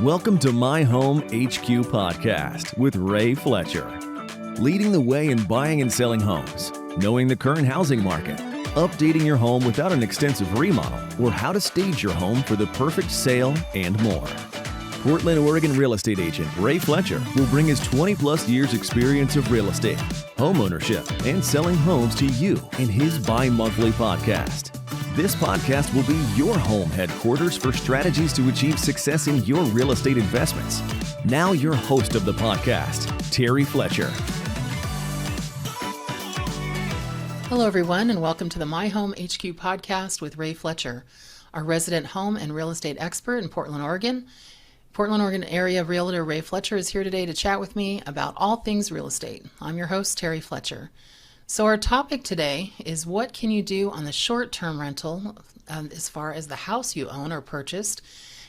Welcome to My Home HQ podcast with Ray Fletcher. Leading the way in buying and selling homes, knowing the current housing market, updating your home without an extensive remodel, or how to stage your home for the perfect sale and more. Portland, Oregon real estate agent Ray Fletcher will bring his 20-plus years experience of real estate, home ownership, and selling homes to you in his bi-monthly podcast. This podcast will be your home headquarters for strategies to achieve success in your real estate investments. Now your host of the podcast, Terry Fletcher. Hello, everyone, and welcome to the My Home HQ podcast with Ray Fletcher, our resident home and real estate expert in Portland, Oregon. Portland, Oregon area realtor Ray Fletcher is here today to chat with me about all things real estate. I'm your host, Terry Fletcher. So our topic today is what can you do on the short-term rental as far as the house you own or purchased.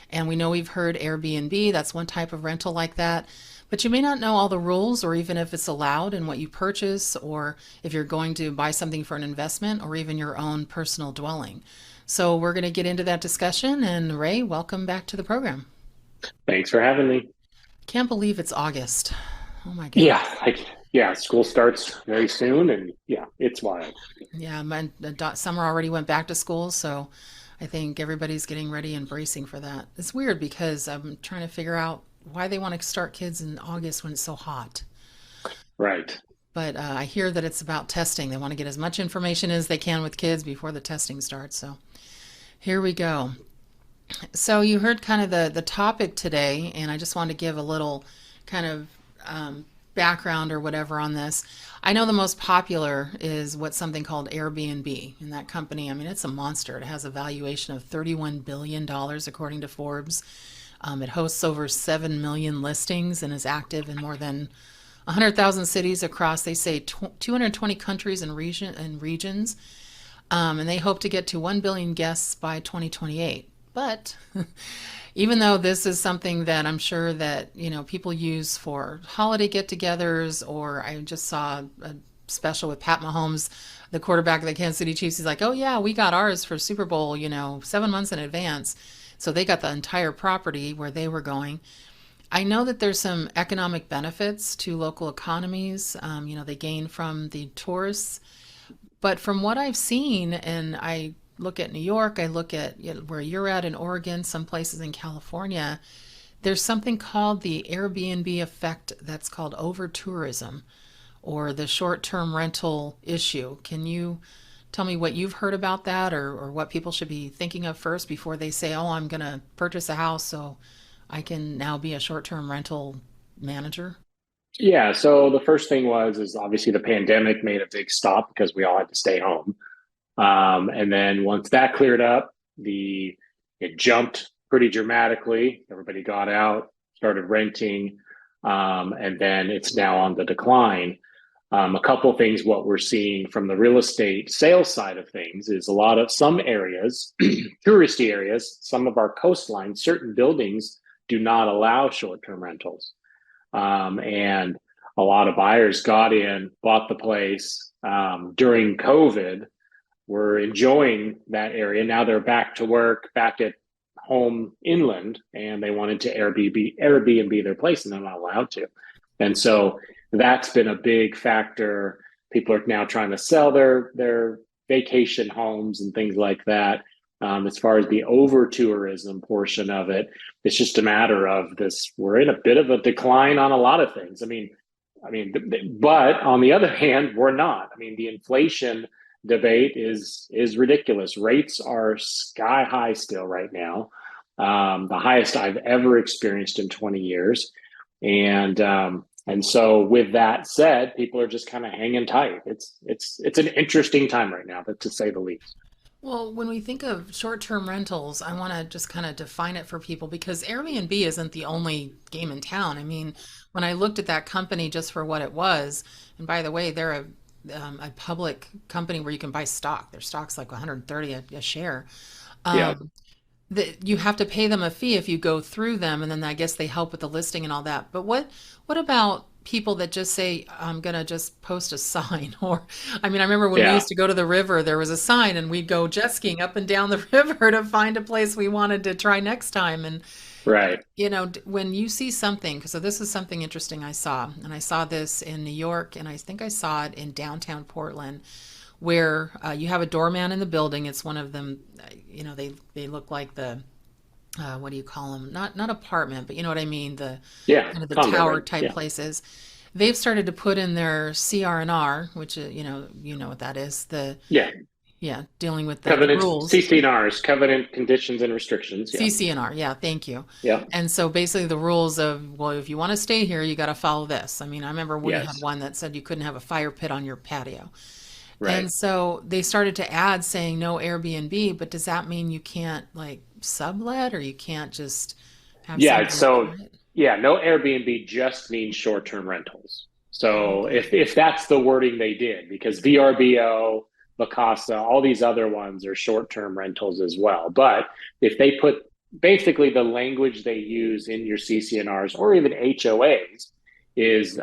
And we know we've heard Airbnb, that's one type of rental like that. But you may not know all the rules or even if it's allowed in what you purchase or if you're going to buy something for an investment or even your own personal dwelling. So we're going to get into that discussion. And Ray, welcome back to the program. Thanks for having me. Can't believe it's August. Oh my God. Yeah, school starts very soon, and it's wild. Yeah, my summer already went back to school, so I think everybody's getting ready and bracing for that. It's weird because I'm trying to figure out why they want to start kids in August when it's so hot. Right. But I hear that it's about testing. They want to get as much information as they can with kids before the testing starts. So here we go. So you heard kind of the topic today, and I just wanted to give a little kind of background or whatever on this. I know the most popular is what's something called Airbnb, and that company, I mean, it's a monster. It has a valuation of $31 billion according to Forbes. It hosts over 7 million listings and is active in more than 100,000 cities across, they say, 220 countries and regions. And they hope to get to 1 billion guests by 2028. But even though this is something that I'm sure that, people use for holiday get-togethers, or I just saw a special with Pat Mahomes, the quarterback of the Kansas City Chiefs. He's like, oh yeah, we got ours for Super Bowl, 7 months in advance. So they got the entire property where they were going. I know that there's some economic benefits to local economies. They gain from the tourists. But from what I've seen, and I look at New York, I look at where you're at in Oregon, some places in California, there's something called the Airbnb effect that's called over-tourism or the short-term rental issue. Can you tell me what you've heard about that or what people should be thinking of first before they say, oh, I'm going to purchase a house so I can now be a short-term rental manager? Yeah, so the first thing is obviously the pandemic made a big stop because we all had to stay home. And then once that cleared up, it jumped pretty dramatically. Everybody got out, started renting, and then it's now on the decline. A couple of things, what we're seeing from the real estate sales side of things is some areas, touristy areas, some of our coastlines, certain buildings do not allow short-term rentals. And a lot of buyers got in, bought the place during COVID. Were enjoying that area. Now they're back to work, back at home inland, and they wanted to Airbnb their place, and they're not allowed to. And so that's been a big factor. People are now trying to sell their vacation homes and things like that. As far as the over-tourism portion of it, it's just a matter of this. We're in a bit of a decline on a lot of things. But on the other hand, we're not. The inflation debate is ridiculous. Rates are sky high still right now, the highest I've ever experienced in 20 years. And so with that said, people are just kind of hanging tight. It's an interesting time right now, to say the least. Well, when we think of short-term rentals, I want to just kind of define it for people because Airbnb isn't the only game in town. When I looked at that company just for what it was, and by the way, they're a public company where you can buy stock. Their stock's like 130 a share. You have to pay them a fee if you go through them, and then I guess they help with the listing and all that. But what about people that just say, I'm going to just post a sign? Or, I remember when we used to go to the river, there was a sign and we'd go jet skiing up and down the river to find a place we wanted to try next time. And Right. When you see something, because this is something interesting I saw, and I saw this in New York, and I think I saw it in downtown Portland, where you have a doorman in the building. It's one of them, they look like the, what do you call them? Not apartment, but you know what I mean? The Yeah. kind of the Condo, tower right? type Yeah. places. They've started to put in their CR&R, which you know what that is. Yeah. Yeah, dealing with the Covenants, rules. CCNRs, covenant conditions and restrictions. Yeah. CCNR, yeah, thank you. Yeah. And so basically the rules of, well, if you want to stay here, you got to follow this. I mean, I remember we had Yes. one that said you couldn't have a fire pit on your patio. Right. And so they started to add saying no Airbnb, but does that mean you can't like sublet or you can't just have Yeah. somebody So for it? yeah, no Airbnb just means short-term rentals. So Okay. if that's the wording they did, because VRBO, Vacasa, all these other ones are short-term rentals as well. But if they put basically the language they use in your CCNRs or even HOAs is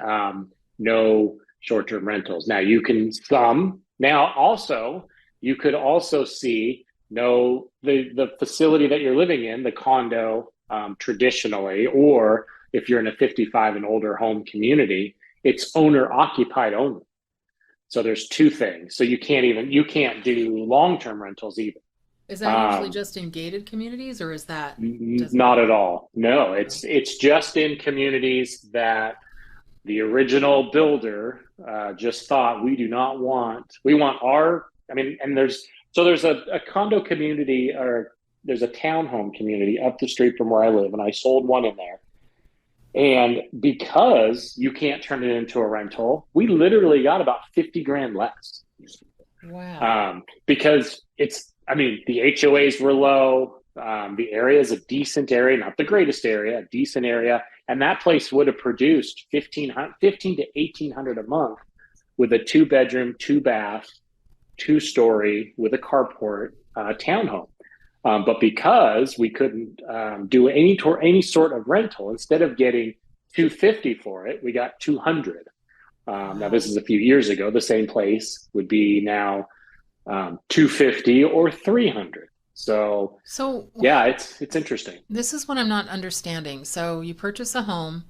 no short-term rentals. Now you can some now also you could also see no the facility that you're living in, the condo traditionally, or if you're in a 55 and older home community, it's owner occupied only. So there's two things. So you can't do long-term rentals either. Is that usually Um, just in gated communities or is that doesn't Not at all. No, it's just in communities that the original builder just thought we do not want. We want our. I mean, and there's a condo community or there's a townhome community up the street from where I live, and I sold one in there. And because you can't turn it into a rental, we literally got about 50 grand less. Wow. Because I mean, the HOAs were low. The area is a decent area, not the greatest area, a decent area. And that place would have produced 15 to 1800 a month with a 2 bedroom, 2 bath, 2 story with a carport townhome. But because we couldn't do any sort of rental, instead of getting 250 for it, we got 200. Now this Wow. is a few years ago. The same place would be now 250 or 300. So So yeah, it's interesting. this is what I'm not understanding. So you purchase a home,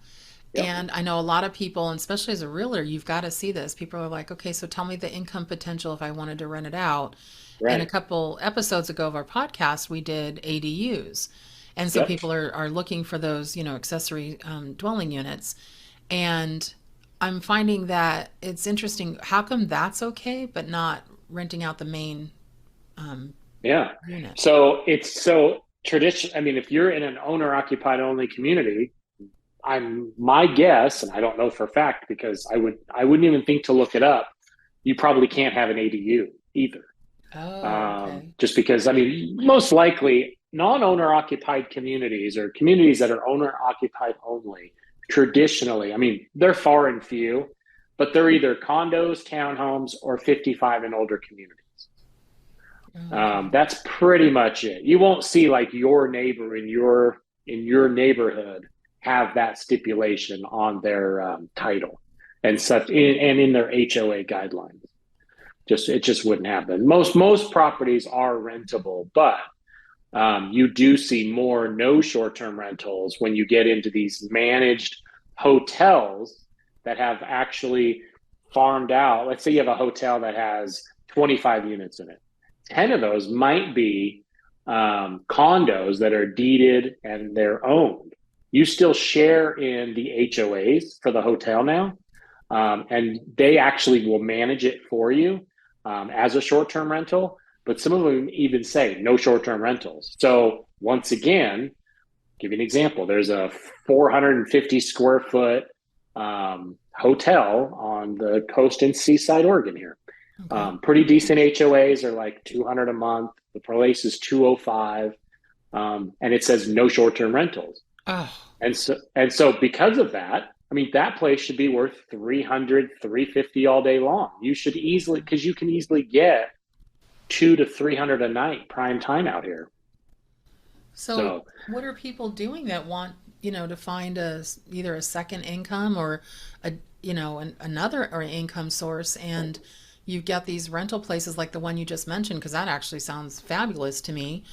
Yep. and I know a lot of people, and especially as a realtor, you've got to see this. People are like, okay, so tell me the income potential if I wanted to rent it out. And a Right. couple episodes ago of our podcast, we did ADUs. And so Yep. people are looking for those, accessory dwelling units. And I'm finding that it's interesting. How come that's okay, but not renting out the main um, Yeah. unit? So it's so tradition. I mean, if you're in an owner occupied only community, I'm my guess, and I don't know for a fact because I wouldn't even think to look it up. You probably can't have an ADU either. Oh, okay. Just because, I mean, most likely non-owner occupied communities or communities that are owner occupied only, traditionally, I mean, they're far and few, but they're either condos, townhomes, or 55 and older communities. Okay. That's pretty much it. You won't see like your neighbor in your neighborhood have that stipulation on their title and such, and in their HOA guidelines. It just wouldn't happen. Most properties are rentable, but you do see more no short term rentals when you get into these managed hotels that have actually farmed out. Let's say you have a hotel that has 25 units in it. 10 of those might be condos that are deeded and they're owned. You still share in the HOAs for the hotel now, and they actually will manage it for you as a short term rental. But some of them even say no short term rentals. So, once again, give you an example. There's a 450 square foot hotel on the coast in Seaside, Oregon here. Okay. Pretty decent HOAs are like 200 a month. The price is 205, and it says no short term rentals. Oh, And so because of that, I mean that place should be worth 300, 350 all day long. You should easily because you can easily get 200 to 300 a night prime time out here. so So what are people doing that want, to find either a second income or a, another or income source? And you've got these rental places like the one you just mentioned, because that actually sounds fabulous to me.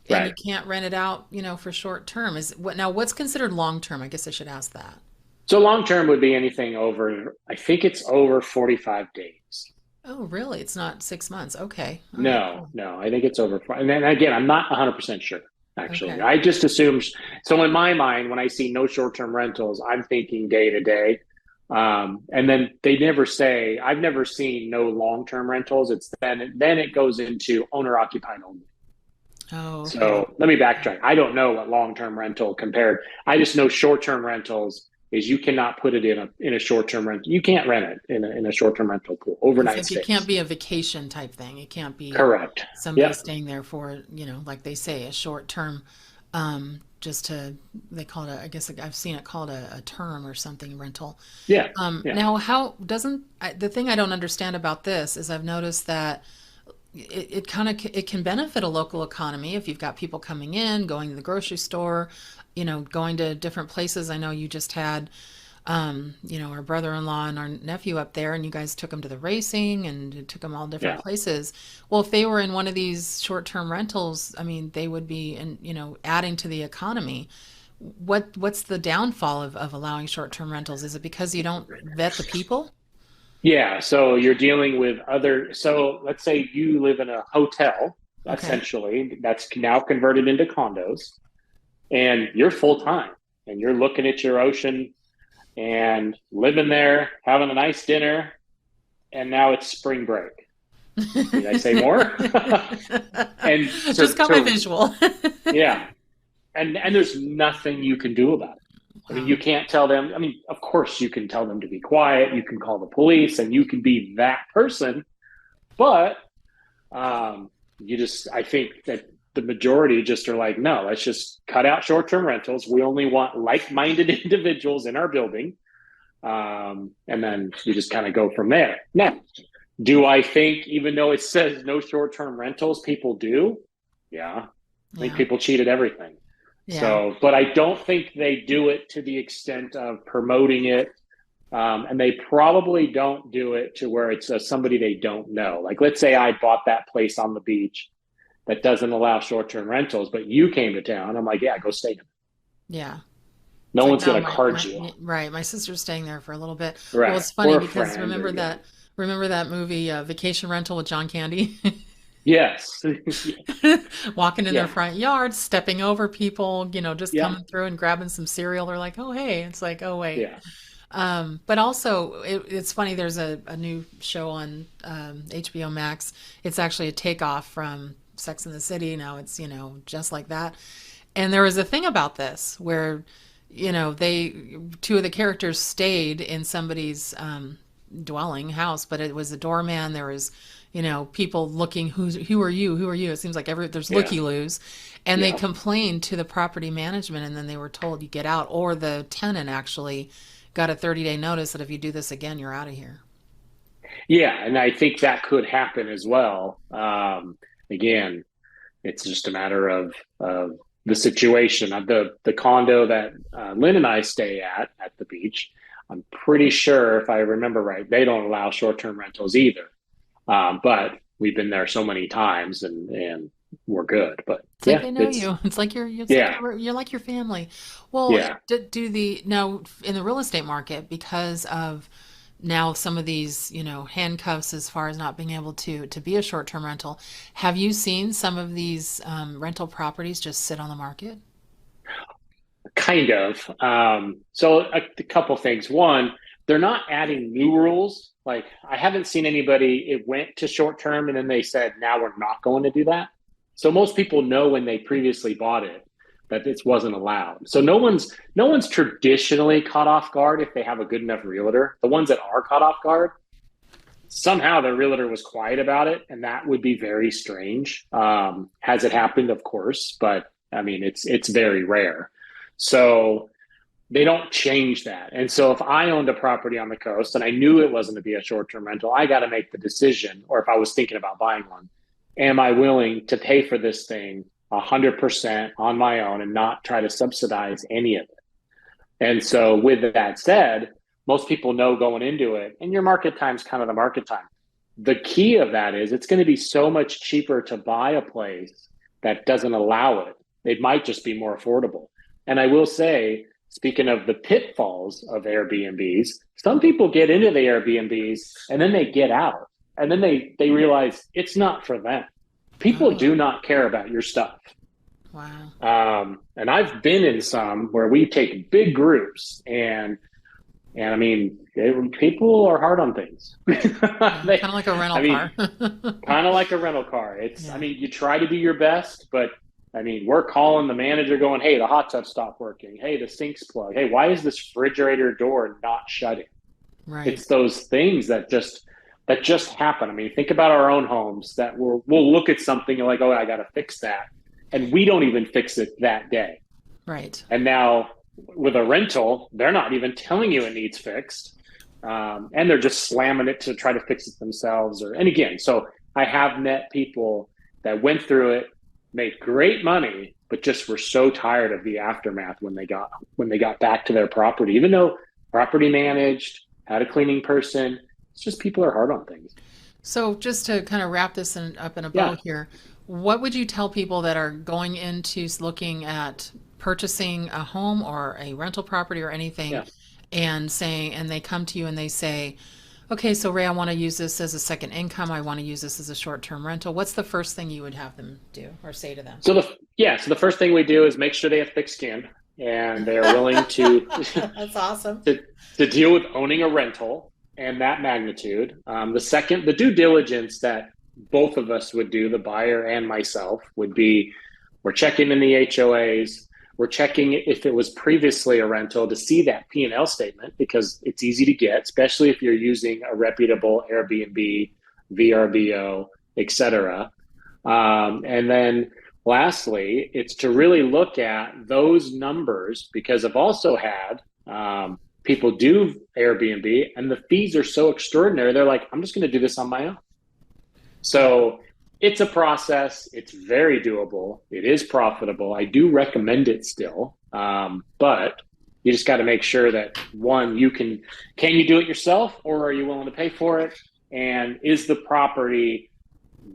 and you Right. can't rent it out, for short term. What's considered long term? I guess I should ask that. So long term would be anything over, I think it's over 45 days. Oh, really? It's not 6 months. Okay. All right, No, cool. no, I think it's over. And then again, I'm not 100% sure, actually. Okay. I just assume. So in my mind, when I see no short-term rentals, I'm thinking day to day. And then they never say, I've never seen no long-term rentals. It's then it goes into owner occupied only. Oh, okay. So let me backtrack. I don't know what long-term rental compared. I just know short-term rentals is you cannot put it in a short-term rental. You can't rent it in a short-term rental pool, It's overnight like it can't stays. be a vacation type thing. It can't be Correct. somebody Yep. staying there for, like they say, a short term, just to, they call it, I guess I've seen it called a term or something rental. Yeah. Yeah. Now, how doesn't, the thing I don't understand about this is I've noticed that it kind of it can benefit a local economy if you've got people coming in, going to the grocery store, going to different places. I know you just had our brother-in-law and our nephew up there, and you guys took them to the racing and took them all different Yeah. places. Well, if they were in one of these short-term rentals, I mean, they would be, adding to the economy. What's the downfall of allowing short-term rentals? Is it because you don't vet the people? Yeah, so you're dealing with other. So let's say you live in a hotel, Okay. essentially, that's now converted into condos, and you're full time, and you're looking at your ocean and living there, having a nice dinner, and now it's spring break. Need I say more? And Just got my visual. yeah, and there's nothing you can do about it. I mean, Wow. you can't tell them. I mean, of course, you can tell them to be quiet. You can call the police, and you can be that person. But I think that the majority just are like, no, let's just cut out short-term rentals. We only want like-minded individuals in our building, and then we just kind of go from there. Now, do I think, even though it says no short-term rentals, people do? Yeah, I think Yeah. people cheat at everything. Yeah. So, but I don't think they do it to the extent of promoting it. And they probably don't do it to where it's somebody they don't know. Like, let's say I bought that place on the beach that doesn't allow short-term rentals, but you came to town. I'm like, yeah, go stay. Yeah. It's No like, one's no, going to card you. right. My sister's staying there for a little bit. Well, Right. it's funny Or a because friend or, yeah. remember that movie, Vacation Rental with John Candy? Yes. Walking in their Yeah. front yard, stepping over people, just Yeah. coming through and grabbing some cereal. They're like, oh, hey. It's like, oh, wait. Yeah. But also, it's funny, there's a new show on HBO Max. It's actually a takeoff from Sex and the City. Now it's, just like that. And there was a thing about this where, two of the characters stayed in somebody's dwelling house, but it was a doorman. There was, people looking, who are you? Who are you? It seems like there's Yeah. looky-loos. And they Yeah. complained to the property management, and then they were told you get out, or the tenant actually got a 30-day notice that if you do this again, you're out of here. Yeah. And I think that could happen as well. Again, it's just a matter of the situation. The condo that Lynn and I stay at the beach, I'm pretty sure, if I remember right, they don't allow short-term rentals either. But we've been there so many times, and we're good. But It's like yeah, they know you. It's like yeah, you're like your family. Well, yeah. now in the real estate market, because of now some of these, handcuffs as far as not being able to be a short-term rental, have you seen some of these rental properties just sit on the market? Kind of. So a couple things. One, they're not adding new rules. Like, I haven't seen anybody, it went to short term and then they said, now we're not going to do that. So most people know when they previously bought it that this wasn't allowed. So no one's traditionally caught off guard if they have a good enough realtor. The ones that are caught off guard, somehow the realtor was quiet about it, and that would be very strange. Has it happened? Of course, but I mean, it's very rare. So they don't change that. And so if I owned a property on the coast and I knew it wasn't to be a short-term rental, I got to make the decision, or if I was thinking about buying one, am I willing to pay for this thing 100% on my own and not try to subsidize any of it? And so with that said, most people know going into it, and your market time is kind of the market time. The key of that is it's going to be so much cheaper to buy a place that doesn't allow it. It might just be more affordable. And I will say, speaking of the pitfalls of Airbnbs, some people get into the Airbnbs and then they get out and then they realize it's not for them. People do not care about your stuff. Wow. And I've been in some where we take big groups and I mean, people are hard on things. Kind of like a rental car. Kind of like a rental car. I mean, you try to do your best, but I mean, we're calling the manager going, hey, the hot tub stopped working. Hey, the sink's plugged. Hey, why is this refrigerator door not shutting? Right. It's those things that just happen. I mean, think about our own homes that we'll look at something and like, oh, I got to fix that. And we don't even fix it that day. Right. And now with a rental, they're not even telling you it needs fixed. And they're just slamming it to try to fix it themselves. And again, so I have met people that went through it, made great money, but just were so tired of the aftermath when they got back to their property, even though property managed, had a cleaning person. It's just people are hard on things. So just to kind of wrap this up in a bow here, what would you tell people that are going into looking at purchasing a home or a rental property or anything and they come to you and they say, okay, so Ray, I want to use this as a second income. I want to use this as a short-term rental. What's the first thing you would have them do or say to them? So the first thing we do is make sure they have thick skin and they're willing to That's awesome. to deal with owning a rental and that magnitude. The due diligence that both of us would do, the buyer and myself, would be we're checking in the HOAs. We're checking if it was previously a rental to see that P&L statement because it's easy to get, especially if you're using a reputable Airbnb, VRBO, etc. And then lastly, it's to really look at those numbers because I've also had people do Airbnb and the fees are so extraordinary. They're like, I'm just going to do this on my own. So it's a process. It's very doable. It is profitable. I do recommend it still. But you just got to make sure that one, can you do it yourself or are you willing to pay for it? And is the property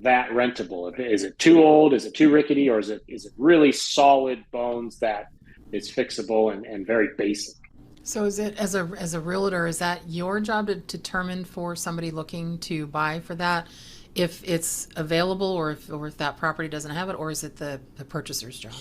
that rentable? Is it too old? Is it too rickety? Or is it really solid bones that is fixable and very basic? So is it, as a realtor, is that your job to determine for somebody looking to buy for that if it's available or if that property doesn't have it, or is it the purchaser's job?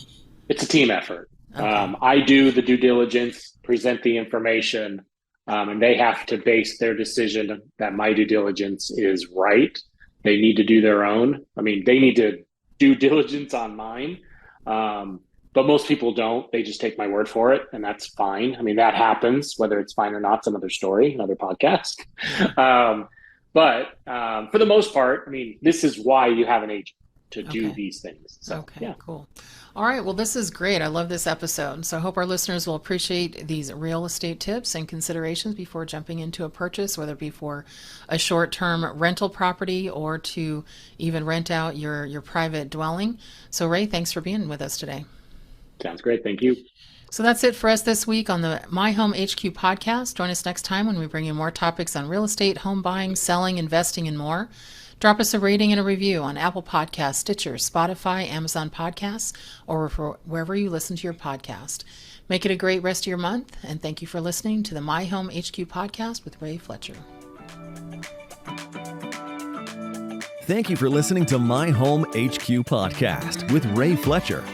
It's a team effort. Okay. I do the due diligence, present the information, and they have to base their decision that my due diligence is right. They need to do their own. I mean, they need to do diligence on mine. But most people don't. They just take my word for it, and that's fine. I mean, that happens. Whether it's fine or not, it's another story, another podcast. But for the most part, I mean, this is why you have an agent to do these things. So, cool. All right. Well, this is great. I love this episode. So I hope our listeners will appreciate these real estate tips and considerations before jumping into a purchase, whether it be for a short-term rental property or to even rent out your private dwelling. So Ray, thanks for being with us today. Sounds great. Thank you. So that's it for us this week on the My Home HQ podcast. Join us next time when we bring you more topics on real estate, home buying, selling, investing, and more. Drop us a rating and a review on Apple Podcasts, Stitcher, Spotify, Amazon Podcasts, or wherever you listen to your podcast. Make it a great rest of your month, and thank you for listening to the My Home HQ podcast with Ray Fletcher. Thank you for listening to My Home HQ podcast with Ray Fletcher.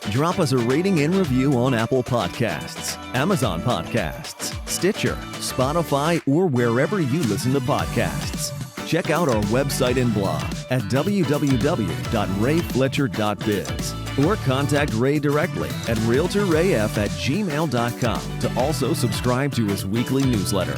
Drop us a rating and review on Apple Podcasts, Amazon Podcasts, Stitcher, Spotify, or wherever you listen to podcasts. Check out our website and blog at www.rayfletcher.biz or contact Ray directly at realtorrayf@gmail.com to also subscribe to his weekly newsletter.